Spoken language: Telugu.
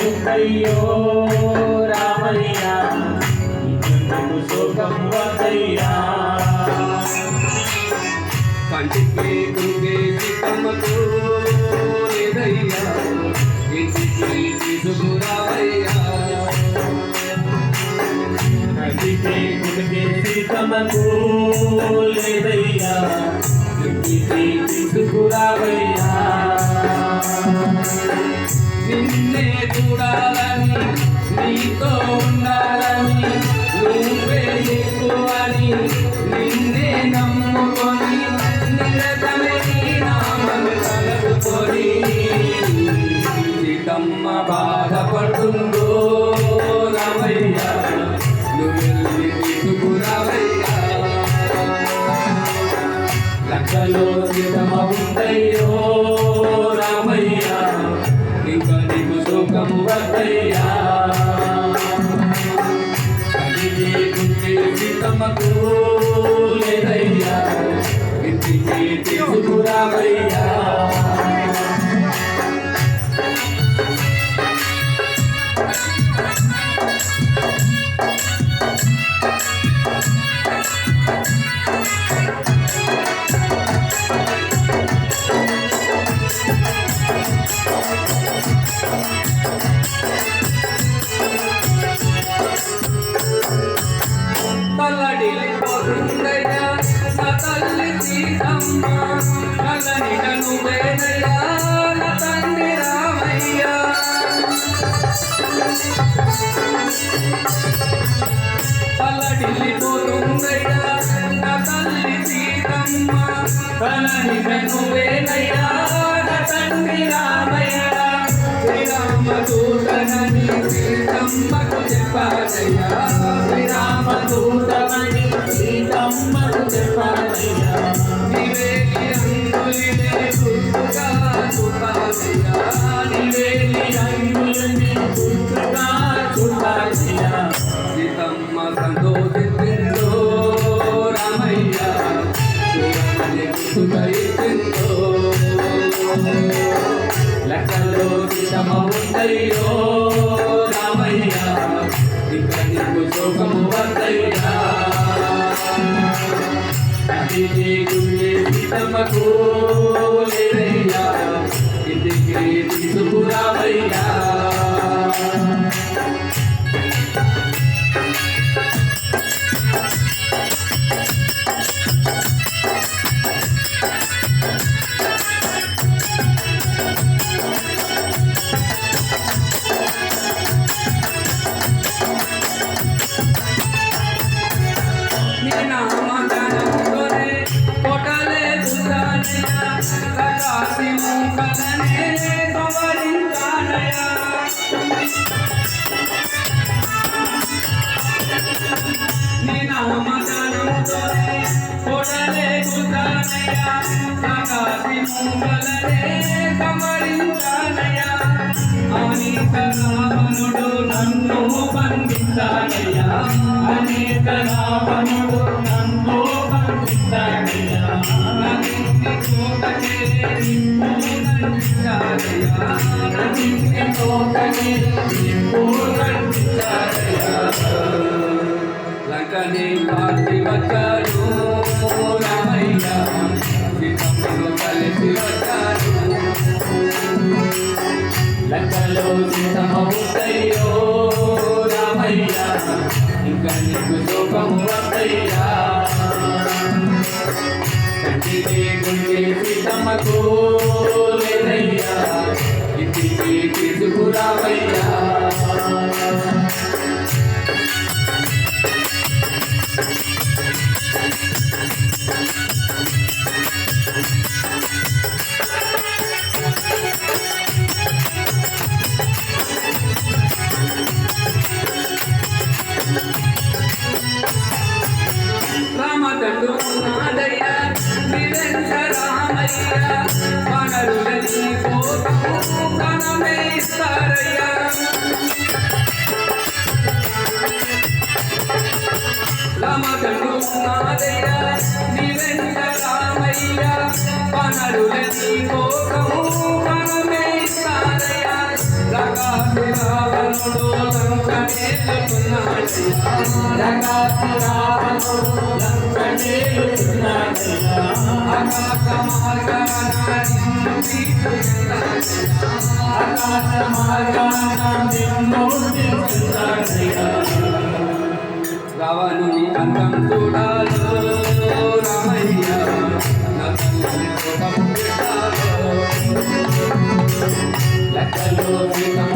ఉందయ్యో రామయ్య, నీకు శోకం వద్దయ్యా. కంటికి కుంగేసి తమ్మకు లేదయ్యా, ఇంటికి తీసుకురావయ్యా. కంటికి కుంగేసి తమ్మకు లేదయ్యా, ఇంటికి తీసుకురావయ్యా. నిన్నే చూడాలని, నీతో ఉండాలని, నువ్వే ఎక్కువని నిన్నే నమ్ముకొని నిరతమే నీ నామము తలుపుకొని సీతమ్మ బాధపడుతుందో రామయ్య, నువ్వెళ్ళి తీసుకురావయ్యా. లక్కలో సీతమ్మ ఉందయ్యో రామయ్య, ఇంకా నీకు శోకం వద్దయ్యా. కంటికి కుంగేసి తమ్మకు లేదయ్యా, ఇంటికి తీసుకురావయ్యా. పల్లడిపోతుందయ్యా నా తల్లి సీతమ్మ, కళ్ళనిట నువ్వేనయ్యా నా తండ్రి రామయ్య. పల్లడిల్లిపోతుందయ్యా నా తల్లి సీతమ్మ, కళ్ళనిట నువ్వేనయ్యా నా తండ్రి రామయ్య. శ్రీరామ దూతనని సీతమ్మకు చెప్పాలయ్యా, శ్రీరామ దూతమని సీతమ్మకు చెప్పాలయ్యా. నివేలి అంగులినే గుర్తుగా చూపాలయ్యా, నివేలి అంగులినే గుర్తుగా చూపాలయ్యా. సీతమ్మ సంతోషించిందో రామయ్య, చూడమని గుర్తుగా ఇచ్చిందో. లెక్కలో సీతమ్మ ఉందయ్యో రామయ్య, ఇంకా నీకు శోకము వద్దయ్యా. కంటికి కుంగేసి తమ్మకు లేదయ్యా, ఇంటికి తీసుకురావయ్యా. రావణుడు నన్ను బంధించాడయ్యా, అనేక రావణుడు నన్ను బంధించాడయ్యా. నన్ను చోటకే నింపునందించాడయ్యా, నన్ను చోటకే నింపునందించాడయ్యా. లంకని పార్టీ వచ్చాడు రామయ్య, సీతమ్మను కలిసి వచ్చాడు. లెక్కలో సీతమ్మ ఉందయ్యో రామయ్య, ఇంకా నీకు శోకం వద్దయ్యా. కంటికి కుంగేసి తమ్మకు లేదయ్యా, ఇంటికి తీసుకురావయ్యా. రామదండు నాదయ్య నిరంతరామయ్య, వనరులని కోసము కనమే ఇస్తారయ్య. రావణుడు ఆకాశ మార్గాన రావణుని అంతం చూడాలో రామయ్య నా తల్లి కోపం పెట్టాలో లెక్కలో సీతమ్మ